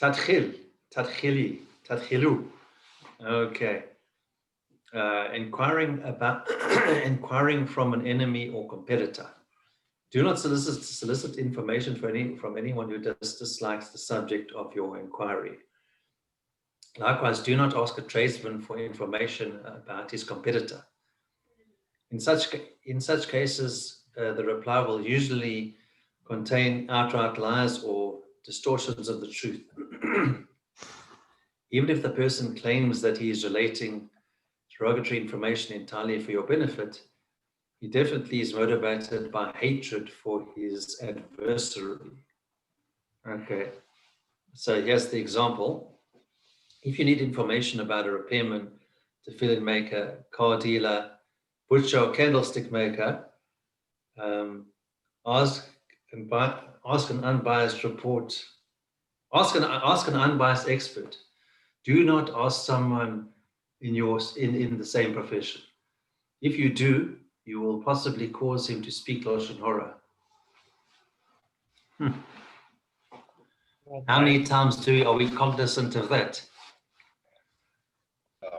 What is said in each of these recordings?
Tadkhilu. Okay. Inquiring from an enemy or competitor. Do not solicit information from anyone who dislikes the subject of your inquiry. Likewise, do not ask a tradesman for information about his competitor. In such cases, the reply will usually contain outright lies or distortions of the truth. Even if the person claims that he is relating derogatory information entirely for your benefit, he definitely is motivated by hatred for his adversary. Okay, so here's the example. If you need information about a repairman, fill-in maker, car dealer, butcher, or candlestick maker, ask an unbiased report. Ask an unbiased expert. Do not ask someone in the same profession. If you do, you will possibly cause him to speak Lashon Hora. Okay. How many times are we cognizant of that?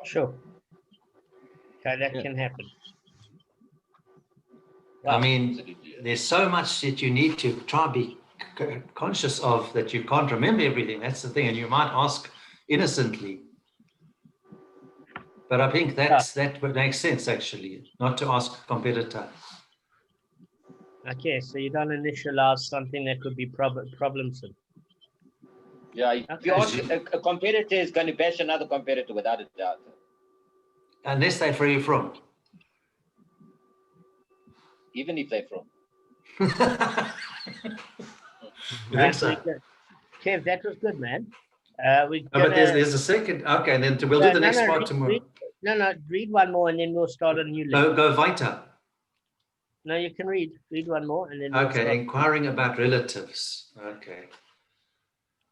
Sure. Okay, that can happen. Wow. I mean, there's so much that you need to try and be conscious of that you can't remember everything. That's the thing, and you might ask innocently. But I think that would make sense, actually, not to ask a competitor. Okay, so you don't initialize something that could be problemsome. Yeah, if you ask a competitor is going to bash another competitor without a doubt. Unless they're where you're from. Even if they're from. Kev, that was good, man. But there's a second. Okay, and then we'll do the next part tomorrow. Read one more and then we'll start a new list. Go weiter. No, you can read one more and then inquiring about relatives. Okay.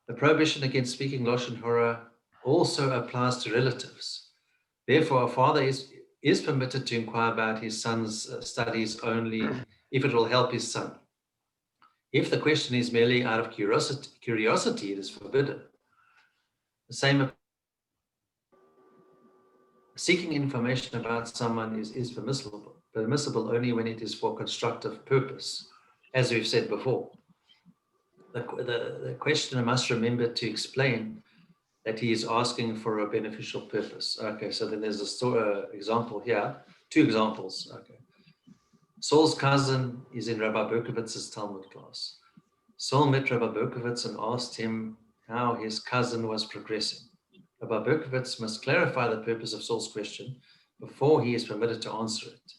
The prohibition against speaking Lashon Hora also applies to relatives. Therefore, a father is permitted to inquire about his son's studies only if it will help his son. If the question is merely out of curiosity, it is forbidden. The same. Seeking information about someone is permissible only when it is for constructive purpose, as we've said before. The questioner must remember to explain that he is asking for a beneficial purpose. Okay, so then there's a example here, two examples. Okay, Saul's cousin is in Rabbi Berkowitz's Talmud class. Saul met Rabbi Berkowitz and asked him how his cousin was progressing. Rabbi Berkowitz must clarify the purpose of Saul's question before he is permitted to answer it.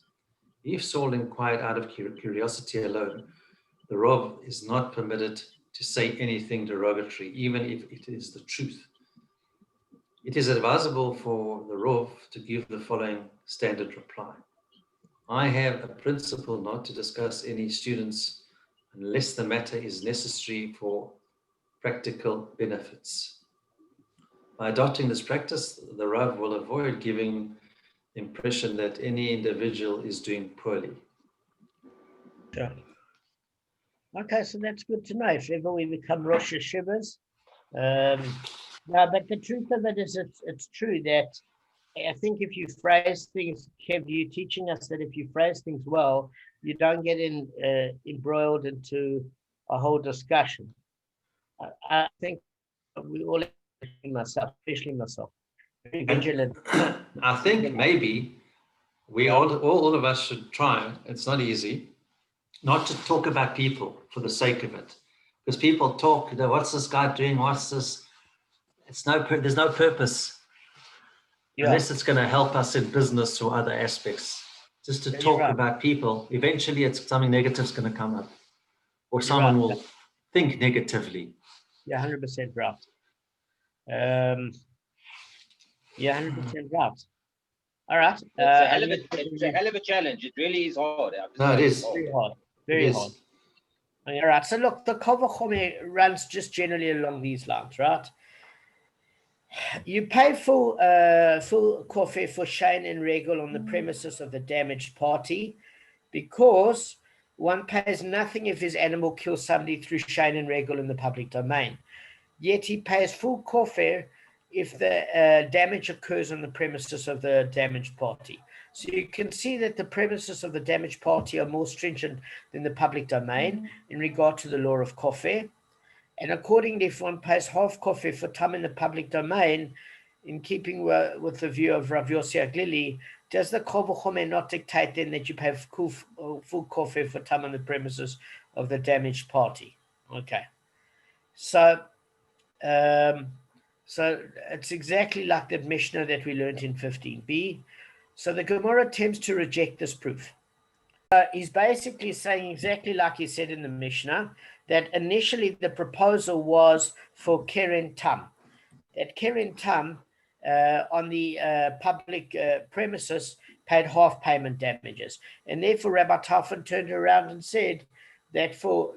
If Saul inquired out of curiosity alone, the Rav is not permitted to say anything derogatory, even if it is the truth. It is advisable for the Rav to give the following standard reply. I have a principle not to discuss any students unless the matter is necessary for practical benefits. By adopting this practice, the Rav will avoid giving the impression that any individual is doing poorly. Sure. Okay, so that's good to know. If ever we become Rosh Hashivas. No, but the truth of it is it's true that I think if you phrase things, Kev, you're teaching us that if you phrase things well, you don't get embroiled into a whole discussion. I think we all, especially myself, very vigilant. I think maybe we all of us should try. It's not easy, not to talk about people for the sake of it, because people talk. What's this guy doing? What's this? There's no purpose unless it's going to help us in business or other aspects. Just to talk about people, eventually it's something negative is going to come up, or someone will think negatively. Yeah, 100% right. Yeah, 100% right. All right. It's a hell of a challenge. It really is hard. No, it is. Very hard. Very hard. All right. So look, the Kofer runs just generally along these lines, right? You pay full Kofer for Shane and Regel on the premises of the damaged party, because one pays nothing if his animal kills somebody through Shane and Regel in the public domain. yet he pays full kofer if the damage occurs on the premises of the damaged party. So you can see that the premises of the damaged party are more stringent than the public domain in regard to the law of kofer. And accordingly, if one pays half kofer for tam in the public domain, in keeping with the view of Rav Yossi Aglili, does the Kol V'chomer not dictate then that you pay full kofer for tam on the premises of the damaged party? Okay. So it's exactly like the Mishnah that we learned in 15b. So the Gemara attempts to reject this proof. He's basically saying exactly like he said in the Mishnah, that initially the proposal was for Keren Tam. That Keren Tam on the public premises paid half payment damages. And therefore Rabbi Tarfon turned around and said that for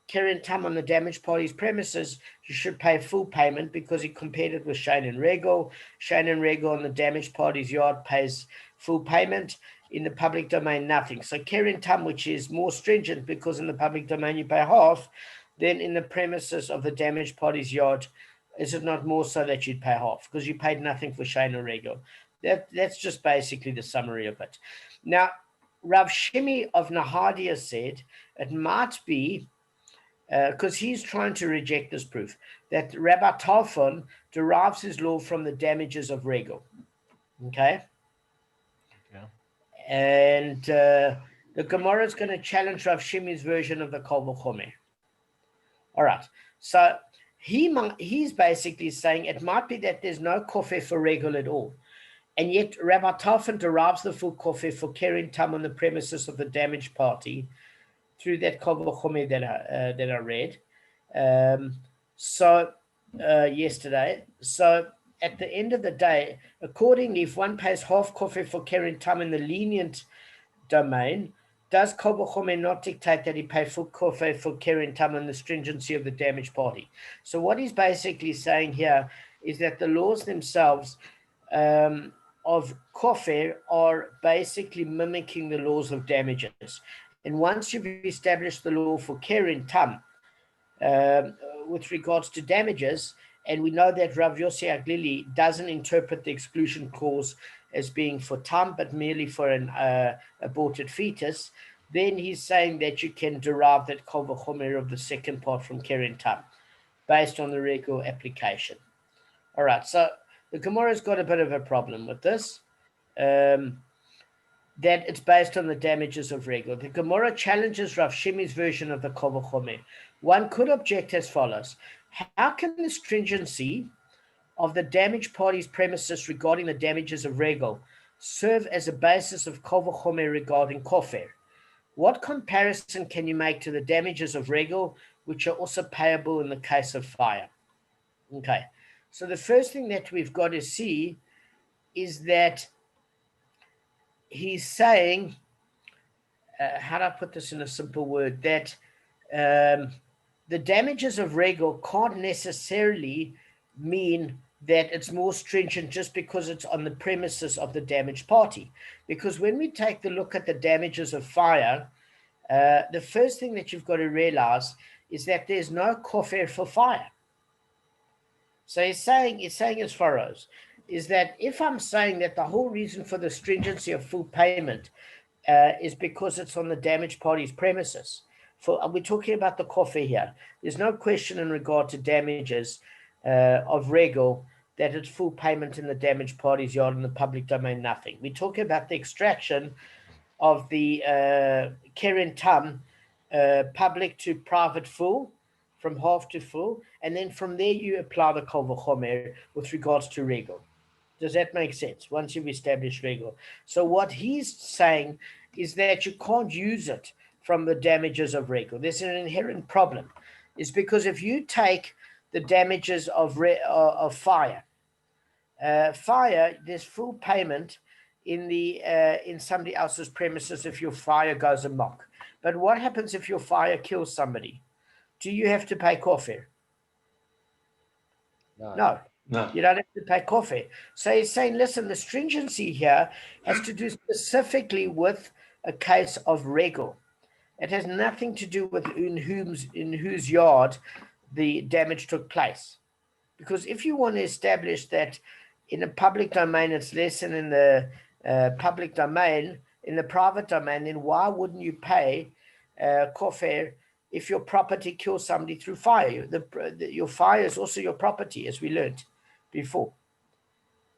Keren Tam on the damaged party's premises, you should pay full payment because he compared it with Shane and Regel. Shane and Regel on the damaged party's yard pays full payment. In the public domain, nothing. So Keren Tam, which is more stringent because in the public domain you pay half, then in the premises of the damaged party's yard, is it not more so that you'd pay half because you paid nothing for Shane or Regel? That's just basically the summary of it. Now, Rav Shimi of Nahadia said it might be because he's trying to reject this proof that Rabbi Tarfon derives his law from the damages of Regel. Okay. And the Gemara is going to challenge Rav Shimi's version of the Kol V'chomer. All right. So he's basically saying it might be that there's no kofer for Regel at all. And yet Rabbi Tarfon derives the full kofer for Keren Tam on the premises of the damaged party through that Kol V'chomer that I read yesterday. So at the end of the day, accordingly, if one pays half kofer for Keren Tam in the lenient domain, does Kol V'chomer not dictate that he pay full kofer for Keren Tam in the stringency of the damaged party? So what he's basically saying here is that the laws themselves of kofer are basically mimicking the laws of damages. And once you've established the law for Keren Tam with regards to damages, and we know that Rav Yossi Aglili doesn't interpret the exclusion clause as being for tam, but merely for an aborted fetus, then he's saying that you can derive that Kol V'chomer of the second part from Keren Tam, based on the Regel application. All right, so the Gemara's got a bit of a problem with this, that it's based on the damages of Regel. The Gemara challenges Rav Shimi's version of the Kol V'chomer. One could object as follows. How can the stringency of the damaged party's premises regarding the damages of Regel serve as a basis of Kol V'chomer regarding Kofer? What comparison can you make to the damages of Regel, which are also payable in the case of fire? Okay, so the first thing that we've got to see is that he's saying, how do I put this in a simple word, that the damages of Regel can't necessarily mean that it's more stringent just because it's on the premises of the damaged party. Because when we take the look at the damages of fire, the first thing that you've got to realize is that there's no kofer for fire. So he's saying as follows, is that if I'm saying that the whole reason for the stringency of full payment is because it's on the damaged party's premises, we're talking about the kofer here. There's no question in regard to damages of Regel that it's full payment in the damaged party's yard in the public domain, nothing. We're talking about the extraction of the Keren Tam public to private full, from half to full, and then from there you apply the Kol V'chomer with regards to Regel. Does that make sense? Once you've established Regel. So what he's saying is that you can't use it from the damages of Regel. There's an inherent problem. It's because if you take the damages of fire, there's full payment in somebody else's premises if your fire goes amok. But what happens if your fire kills somebody? Do you have to pay kofer? No. You don't have to pay kofer. So he's saying, listen, the stringency here has to do specifically with a case of Regel. It has nothing to do with in whose yard the damage took place. Because if you want to establish that in a public domain it's less than in the public domain, in the private domain, then why wouldn't you pay Kofer if your property kills somebody through fire? Your fire is also your property, as we learned before.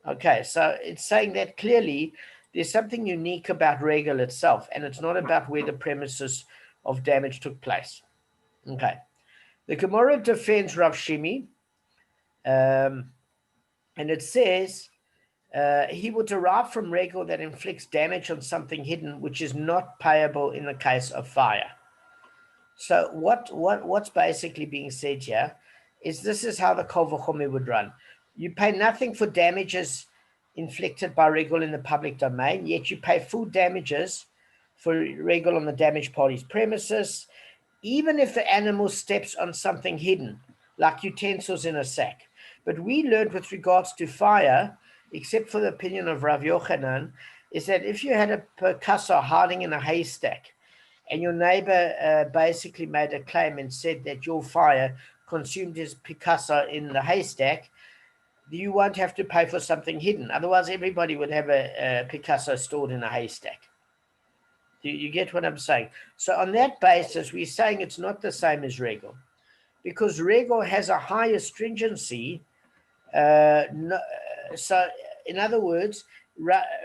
Okay, so it's saying that clearly there's something unique about Regel itself, and it's not about where the premises of damage took place. Okay, the Gemara defends Rav Shimi, and it says he would derive from Regel that inflicts damage on something hidden, which is not payable in the case of fire. So what's basically being said here is this is how the Kofer would run. You pay nothing for damages inflicted by Regel in the public domain, yet you pay full damages for Regel on the damaged party's premises, even if the animal steps on something hidden, like utensils in a sack. But we learned with regards to fire, except for the opinion of Rav Yochanan, is that if you had a percussor hiding in a haystack, and your neighbor basically made a claim and said that your fire consumed his percussor in the haystack, you won't have to pay for something hidden. Otherwise, everybody would have a percussor stored in a haystack. Do you get what I'm saying? So on that basis, we're saying it's not the same as Regel, because Regel has a higher stringency. So in other words,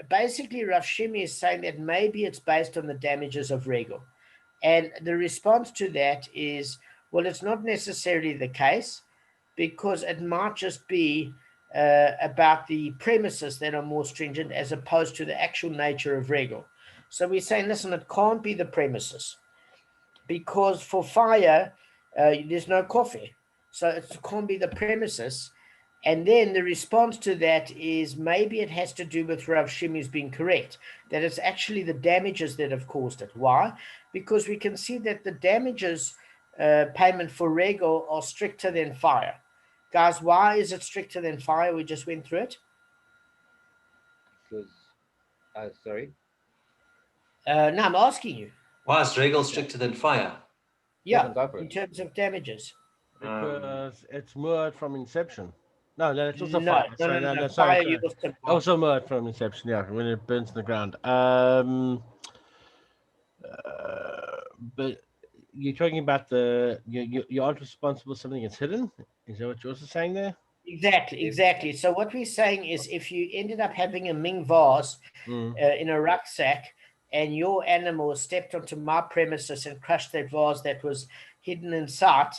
basically Rav Shimi is saying that maybe it's based on the damages of Regel. And the response to that is, well, it's not necessarily the case, because it might just be about the premises that are more stringent as opposed to the actual nature of Regel. So we're saying, listen, it can't be the premises, because for fire, there's no Kofer. So it can't be the premises. And then the response to that is maybe it has to do with Rav Shimi's being correct, that it's actually the damages that have caused it. Why? Because we can see that the damages payment for Regel are stricter than fire. Guys, why is it stricter than fire? We just went through it. Because, sorry. No, I'm asking you. Why is Regel stricter than fire? Yeah, in terms of damages. Because it's murdered from inception. No, it's also No, fire. no, Sorry, no, sorry, fire sorry. you also Also murdered from inception, yeah, when it burns in the ground. But you're talking about you aren't responsible for something that's hidden? Is that what you're also saying there? Exactly. So what we're saying is, if you ended up having a Ming vase in a rucksack, and your animal stepped onto my premises and crushed that vase that was hidden in sight,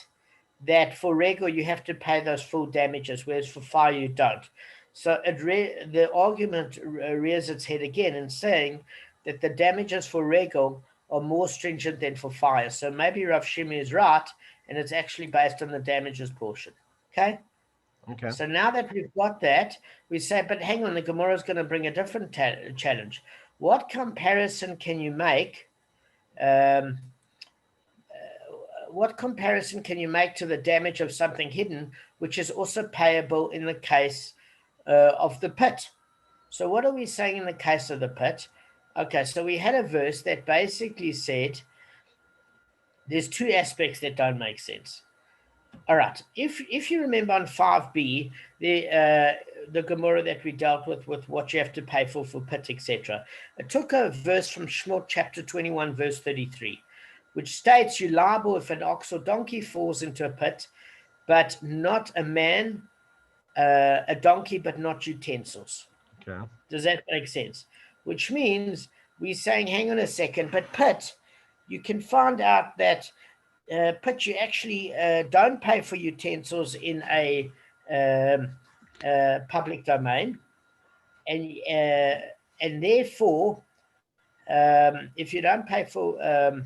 that for Regel you have to pay those full damages, whereas for fire you don't. So the argument rears its head again in saying that the damages for Regel are more stringent than for fire. So maybe Rav Shimi is right, and it's actually based on the damages portion. Okay. So now that we've got that, we say, but hang on, the Gemara is going to bring a different challenge. What comparison can you make? What comparison can you make to the damage of something hidden, which is also payable in the case of the pit? So what are we saying in the case of the pit? Okay, so we had a verse that basically said there's two aspects that don't make sense. All right, if you remember on 5b, the Gemara that we dealt with what you have to pay for pit, etc. It took a verse from Shemot chapter 21, verse 33, which states you're liable if an ox or donkey falls into a pit, but not a man, a donkey, but not utensils. Okay. Does that make sense? Which means we're saying, hang on a second, but pit, you can find out that pit, you actually don't pay for utensils in a public domain, and therefore, if you don't pay for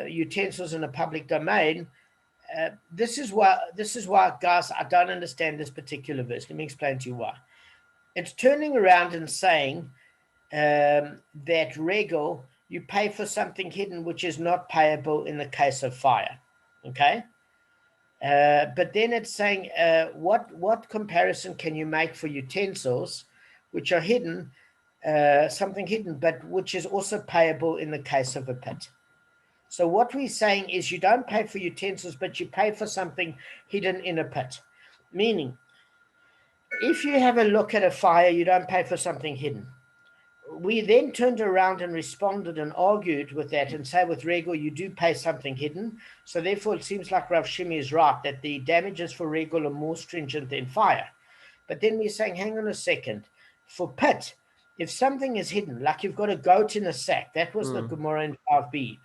utensils in a public domain, this is why, guys, I don't understand this particular verse. Let me explain to you why. It's turning around and saying that Regel, you pay for something hidden which is not payable in the case of fire. Okay? But then it's saying, what comparison can you make for utensils which are hidden, something hidden, but which is also payable in the case of a pit? So what we're saying is you don't pay for utensils, but you pay for something hidden in a pit. Meaning, if you have a look at a fire, you don't pay for something hidden. We then turned around and responded and argued with that and say with Regel, you do pay something hidden. So therefore, it seems like Rav Shimi is right, that the damages for Regel are more stringent than fire. But then we're saying, hang on a second. For pit, if something is hidden, like you've got a goat in a sack, that was the Gemara in 5b,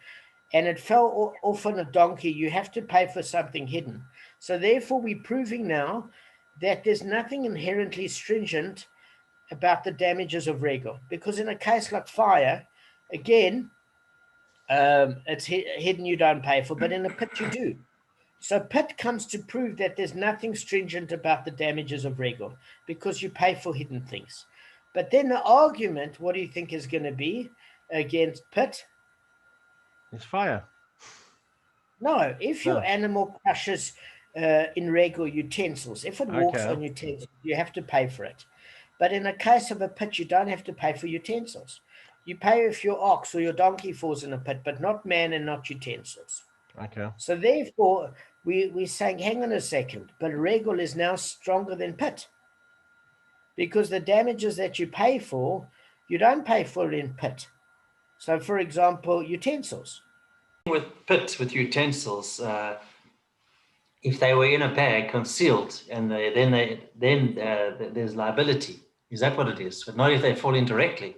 and it fell off on a donkey, you have to pay for something hidden. So therefore, we're proving now that there's nothing inherently stringent about the damages of Regel, because in a case like fire, again, it's hidden, you don't pay for, but in a pit you do. So pit comes to prove that there's nothing stringent about the damages of Regel, because you pay for hidden things. But then the argument, what do you think is going to be against pit? It's fire. No, if your No. animal crushes in Regel utensils, if it walks Okay. on utensils, you have to pay for it. But in a case of a pit, you don't have to pay for utensils. You pay if your ox or your donkey falls in a pit, but not man and not utensils. Okay. So therefore, we're saying, hang on a second, but Regel is now stronger than pit. Because the damages that you pay for, you don't pay for it in pit. So for example, utensils. With pit, with utensils, if they were in a bag concealed, and then there's liability. Is that what it is? But not if they fall in directly.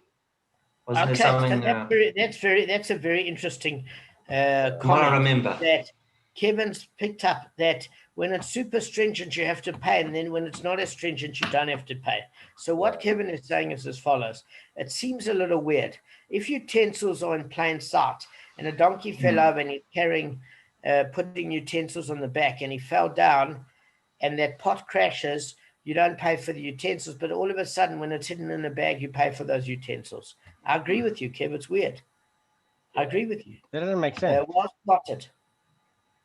Wasn't there something? That's a very interesting comment. I remember That Kevin's picked up that when it's super stringent, you have to pay, and then when it's not as stringent, you don't have to pay. So what Kevin is saying is as follows. It seems a little weird. If utensils are in plain sight, and a donkey fell over and he's carrying, putting utensils on the back, and he fell down, and that pot crashes, you don't pay for the utensils, but all of a sudden, when it's hidden in a bag, you pay for those utensils. I agree with you, Kev. It's weird. I agree with you. That doesn't make sense. Well spotted.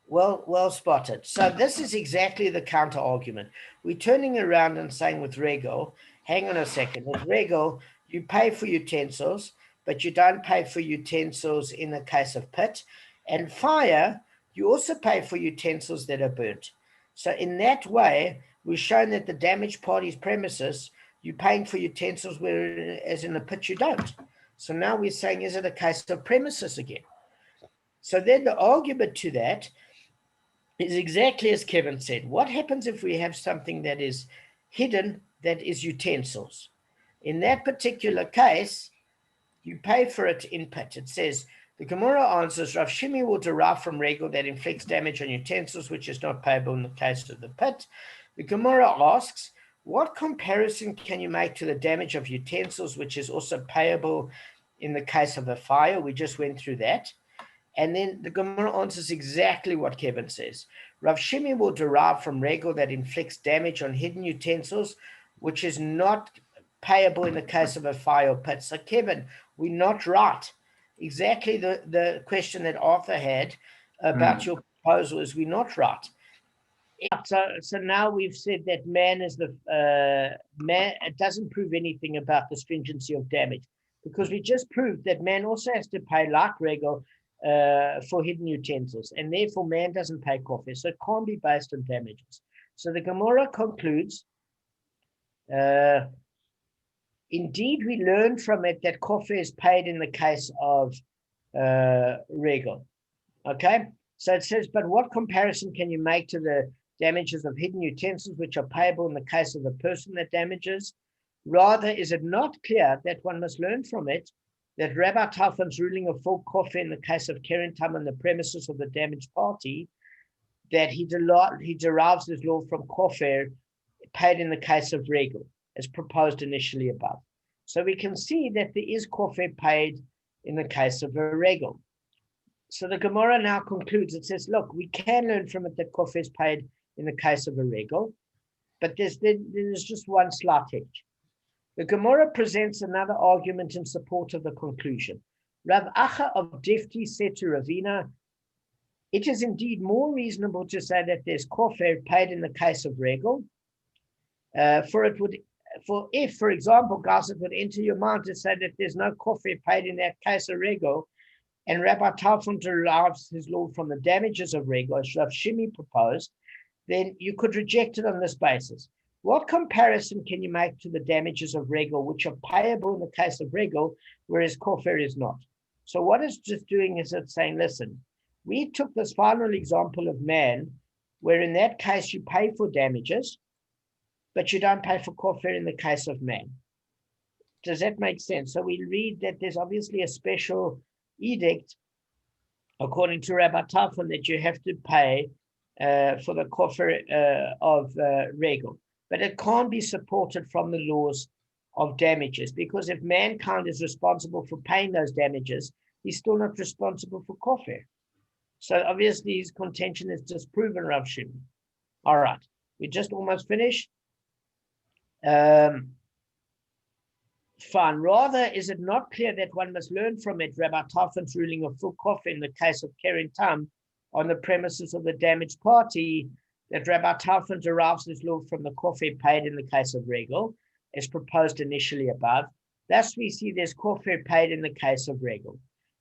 Well spotted. So this is exactly the counter argument. We're turning around and saying with Regel, hang on a second. With Regel, you pay for utensils, but you don't pay for utensils in the case of pit. And fire, you also pay for utensils that are burnt. So in that way, we've shown that the damaged party's premises, you're paying for utensils, whereas in the pit you don't. So now we're saying, is it a case of premises again? So then the argument to that is exactly as Kevin said. What happens if we have something that is hidden, that is utensils? In that particular case, you pay for it in pit. It says, the Gemara answers, Rav Shimi will derive from Regel that inflicts damage on utensils, which is not payable in the case of the pit. The Gemara asks, what comparison can you make to the damage of utensils, which is also payable in the case of a fire? We just went through that. And then the Gemara answers exactly what Kevin says. Rav Shimi will derive from Regel that inflicts damage on hidden utensils, which is not payable in the case of a fire or pit. So Kevin, we're not right. Exactly the question that Arthur had about your proposal is we're not right. So now we've said that man is the man. It doesn't prove anything about the stringency of damage, because we just proved that man also has to pay like Regel for hidden utensils, and therefore man doesn't pay Kofer, so it can't be based on damages. So the Gemara concludes, indeed we learn from it that Kofer is paid in the case of Regel. Okay, so it says, but what comparison can you make to the damages of hidden utensils which are payable in the case of the person that damages? Rather, is it not clear that one must learn from it that Rabbi Talfon's ruling of full Kofer in the case of Keren Tam on the premises of the damaged party, that he derives his law from Kofer paid in the case of Regel, as proposed initially above. So we can see that there is Kofer paid in the case of a Regel. So the Gemara now concludes, it says, look, we can learn from it that Kofer is paid in the case of a Regel, but there's just one slight hitch. The Gemara presents another argument in support of the conclusion. Rav Acha of Difti said to Ravina, it is indeed more reasonable to say that there's Kofer paid in the case of Regel, if, for example, guys, it would enter your mind to say that there's no Kofer paid in that case of Regel, and Rabbi Talmud derives his law from the damages of Regel, as Rav Shimi proposed, then you could reject it on this basis. What comparison can you make to the damages of Regel, which are payable in the case of Regel, whereas Kofer is not? So what it's just doing is it's saying, listen, we took this final example of man, where in that case you pay for damages, but you don't pay for Kofer in the case of man. Does that make sense? So we read that there's obviously a special edict, according to Rabbi Talmud, that you have to pay for the Kofer of Regel. But it can't be supported from the laws of damages, because if mankind is responsible for paying those damages, he's still not responsible for Kofer. So obviously his contention is disproven, Rav Shimi. All right, we just almost finished. Fine. Rather, is it not clear that one must learn from it Rabbi Talmud's ruling of full Kofer in the case of Keren Tam on the premises of the damaged party, that Rabbi Talmud derives his law from the Kofer paid in the case of Regel, as proposed initially above. Thus, we see there's Kofer paid in the case of Regel.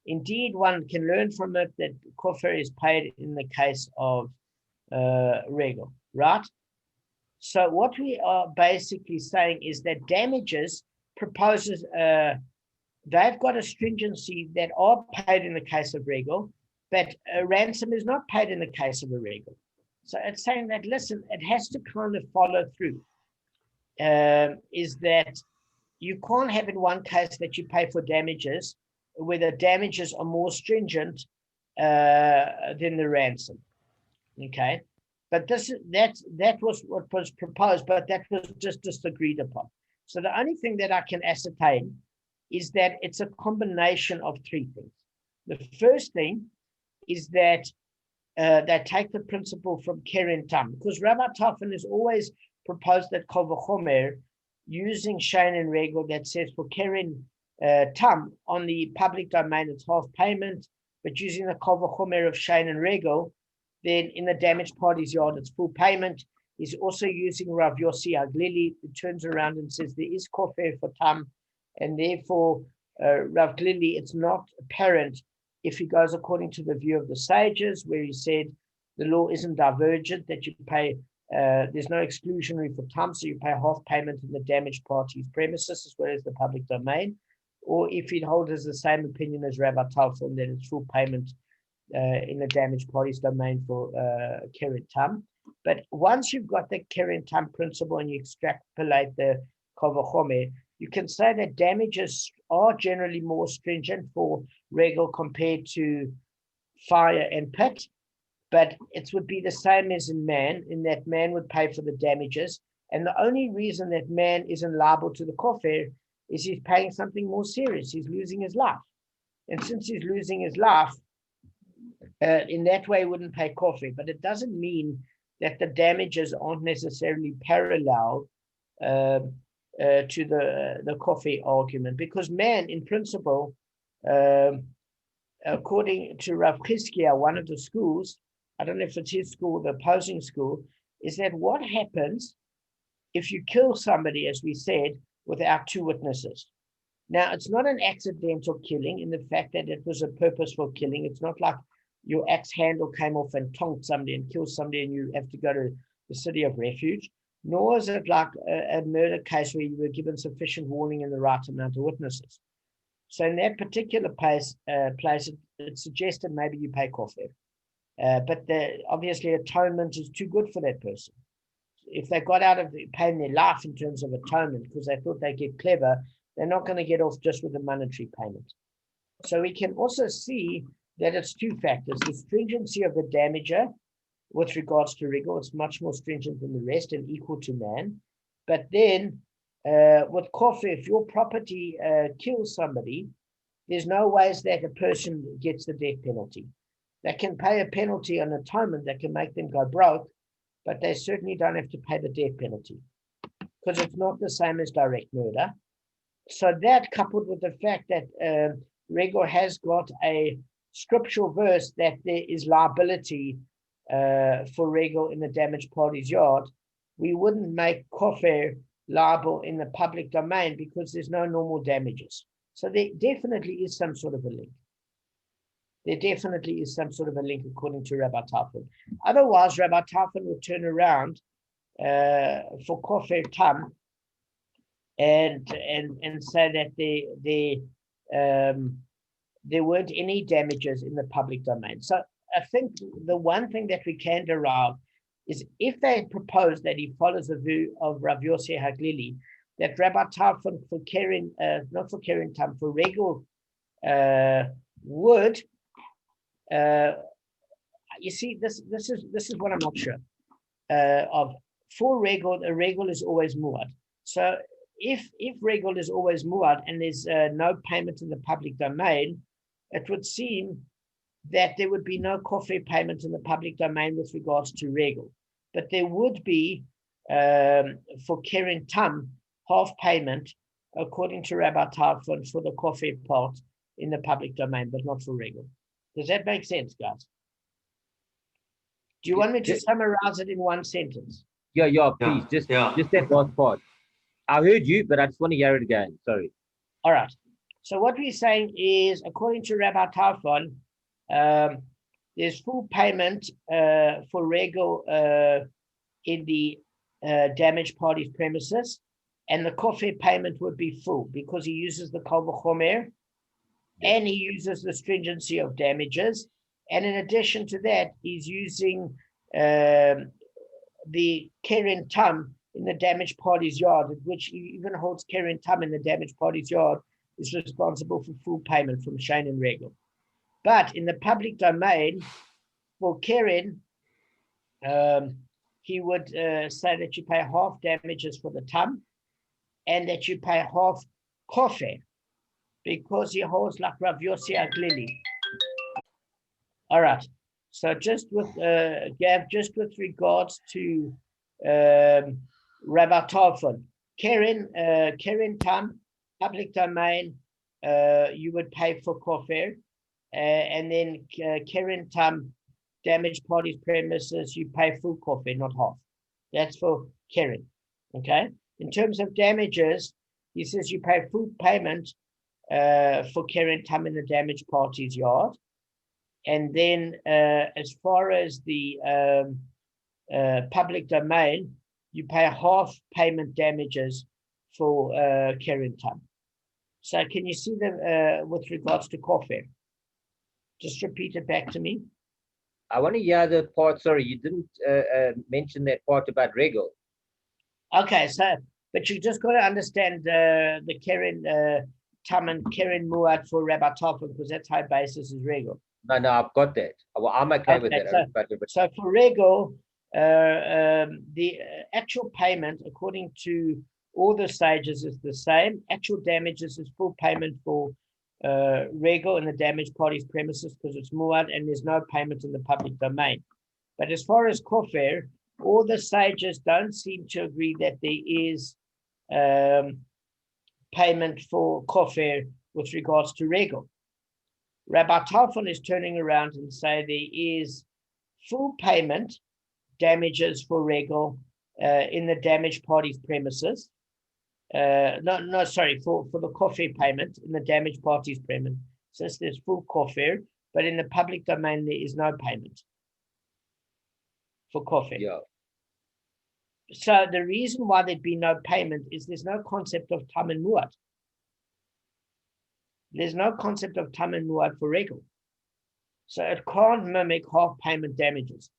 Indeed, one can learn from it that Kofer is paid in the case of Regel, right? So what we are basically saying is that damages proposes, they've got a stringency that are paid in the case of Regel, but a ransom is not paid in the case of a Regel. So it's saying that, listen, it has to kind of follow through. Is that you can't have in one case that you pay for damages where the damages are more stringent than the ransom. Okay, but that was what was proposed, but that was just disagreed upon. So the only thing that I can ascertain is that it's a combination of three things. The first thing is that they take the principle from Keren Tam, because Rabbi Talmud has always proposed that Kol v'chomer, using Shein and Regel, that says for Keren Tam on the public domain it's half payment, but using the Kol v'chomer of Shein and Regel, then in the damaged party's yard it's full payment. He's also using Rav Yossi Aglili, who turns around and says there is Kofer for Tam, and therefore Rav Glili, it's not apparent if he goes according to the view of the sages, where he said the law isn't divergent, that you pay, there's no exclusionary for Tam, so you pay half payment in the damaged party's premises as well as the public domain, or if he holds the same opinion as Rabbi Talmud, that it's full payment in the damaged party's domain for Keren Tam. But once you've got the Keren Tam principle and you extrapolate the Kol v'chomer, you can say that damages are generally more stringent for Regel compared to fire and pit, but it would be the same as in man, in that man would pay for the damages. And the only reason that man isn't liable to the Kofer is he's paying something more serious. He's losing his life. And since he's losing his life, in that way, he wouldn't pay Kofer. But it doesn't mean that the damages aren't necessarily parallel to the Kofer argument, because man, in principle, according to Rav Chizkiah, one of the schools, I don't know if it's his school or the opposing school, is that what happens if you kill somebody, as we said, without two witnesses? Now, it's not an accidental killing in the fact that it was a purposeful killing. It's not like your axe handle came off and tonked somebody and killed somebody and you have to go to the city of refuge, nor is it like a murder case where you were given sufficient warning and the right amount of witnesses. So in that particular place, it suggested maybe you pay Kofer. But obviously atonement is too good for that person. If they got out of paying their life in terms of atonement because they thought they'd get clever, they're not going to get off just with a monetary payment. So we can also see that it's two factors. The stringency of the damager with regards to Regel, it's much more stringent than the rest and equal to man. But then with Kofer, if your property kills somebody, there's no ways that a person gets the death penalty. They can pay a penalty on atonement that can make them go broke, but they certainly don't have to pay the death penalty because it's not the same as direct murder. So that, coupled with the fact that Regel has got a scriptural verse that there is liability for Regel in the damaged party's yard, we wouldn't make Kofer liable in the public domain because there's no normal damages. So there definitely is some sort of a link. there definitely is some sort of a link according to Rabbi Tarfon. Otherwise, Rabbi Tarfon will turn around for Kofer Tam and say that there weren't any damages in the public domain. So I think the one thing that we can derive is if they propose that he follows the view of Rav Yossi Haglili, that Rabbi Tarfon for Keren, not for Keren Tam, for Regel would, you see, this is what I'm not sure of. For Regel, a Regel is always muad. So if Regel is always muad and there's no payment in the public domain, it would seem that there would be no Kofer payment in the public domain with regards to Regel. But there would be, for Keren Tam, half payment, according to Rabbi Tarfon, for the Kofer part in the public domain, but not for Regel. Does that make sense, guys? Do you want me to summarize it in one sentence? Yeah, please. Just that last part. I heard you, but I just want to hear it again. Sorry. All right. So what we're saying is, according to Rabbi Tarfon, there's full payment for Regel in the damaged party's premises, and the Kofer payment would be full because he uses the Kal V'chomer, and he uses the stringency of damages. And in addition to that, he's using the Keren Tam in the damaged party's yard, which he even holds Keren Tam in the damaged party's yard is responsible for full payment from Shane and Regel. But in the public domain, for Keren, he would say that you pay half damages for the Tam and that you pay half Kofer because he holds like Rav Yossi Aglili. All right. So just with Gav, just with regards to Rabbi Tarfon, Keren Tam, public domain, you would pay for Kofer, and then Keren Tam, damaged parties premises, you pay full Kofer, not half. That's for Keren. Okay. In terms of damages, he says you pay full payment for Keren Tam in the damaged party's yard. And then as far as the public domain, you pay half payment damages for Keren Tam. So can you see them with regards to Kofer? Just repeat it back to me. I want to hear the part. Sorry, you didn't mention that part about Regel. Okay, so, but you just got to understand the Keren Tam and Keren Muad for Rabbi Tarfon, because that's high basis is Regel. No, I've got that. Well, I'm okay with that. So for Regel, the actual payment, according to all the sages, is the same. Actual damages is full payment for Regel in the damaged party's premises because it's Muad and there's no payment in the public domain. But as far as Kofer, all the sages don't seem to agree that there is payment for Kofer with regards to Regel. Rabbi Tarfon is turning around and say there is full payment damages for Regel in the damaged party's premises. For the Kofer payment in the damaged party's premises. So there's full Kofer, but in the public domain there is no payment for Kofer. Yeah. So the reason why there'd be no payment is there's no concept of Tam and Muad. There's no concept of Tam and Muad for Regel. So it can't mimic half payment damages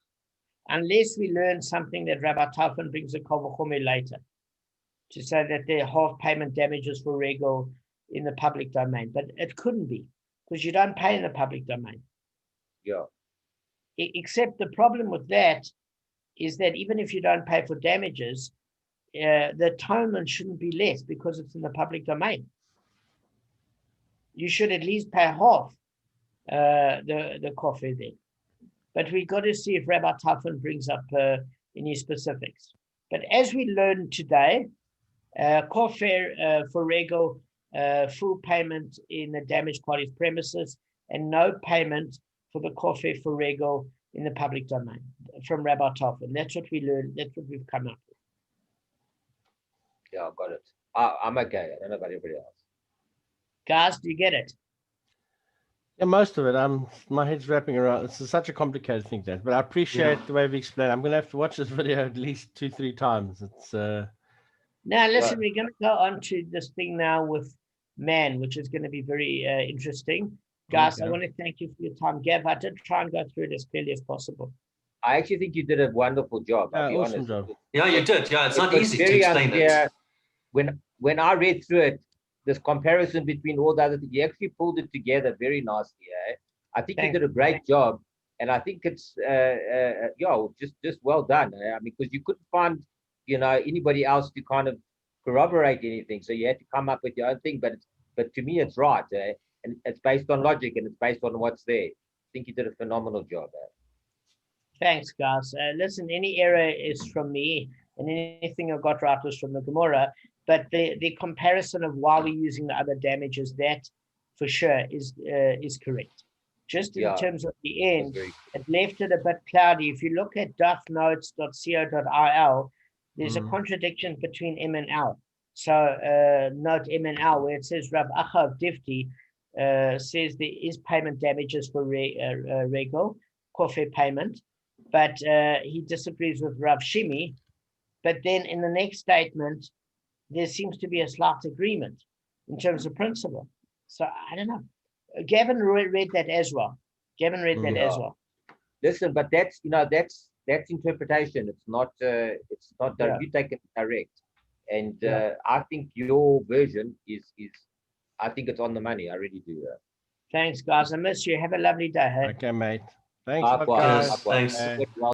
unless we learn something that Rabbi Tarfon brings a Kal V'chomer later to say that there are half payment damages for Regel in the public domain. But it couldn't be because you don't pay in the public domain. Yeah. Except the problem with that is that even if you don't pay for damages, the atonement shouldn't be less because it's in the public domain. You should at least pay half the Kofer there. But we got to see if Rabbi Tarfon brings up any specifics. But as we learned today, Kofer for Regel, full payment in the damaged party's premises and no payment for the Kofer for Regel in the public domain from Rabbi Tarfon. That's what we learned. That's what we've come up with. Yeah, I've got it. I'm okay. I don't know about everybody else. Guys, do you get it? Yeah, most of it. My head's wrapping around. It's such a complicated thing, that. But I appreciate the way we explain. I'm gonna have to watch this video at least 2-3 times. It's Now, listen, we're going to go on to this thing now with man, which is going to be very interesting. Guys, I Okay. want to thank you for your time. Gav, I did try and go through it as clearly as possible. I actually think you did a wonderful job. I'll be awesome honest. job. Yeah, you did. Yeah, it's It not was easy to very explain unclear. it. When I read through it, this comparison between all the other things, you actually pulled it together very nicely. I think Thanks. you did a great job, and I think it's just well done. I mean, because you couldn't find anybody else to kind of corroborate anything, so you had to come up with your own thing. But to me, it's right, and it's based on logic and it's based on what's there. I think you did a phenomenal job. Thanks, guys. Listen, any error is from me, and anything I got right was from the Gemara. But the comparison of why we're using the other damages, that for sure is correct. Just in terms of the end, it left it a bit cloudy. If you look at dafnotes.co.il, there's a contradiction between M and L. So note M and L, where it says Rav Achav Difti says there is payment damages for Regel, Kofer payment, but he disagrees with Rav Shimi. But then in the next statement, there seems to be a slight agreement in terms of principle. So I don't know. Gavin read that as well. Gavin read that as well. Listen, but that's interpretation. It's not you take it direct. And I think your version is I think it's on the money. I really do. Thanks, guys. I miss you. Have a lovely day. Hey? Okay, mate. Thanks, Likewise. guys. Thanks. Well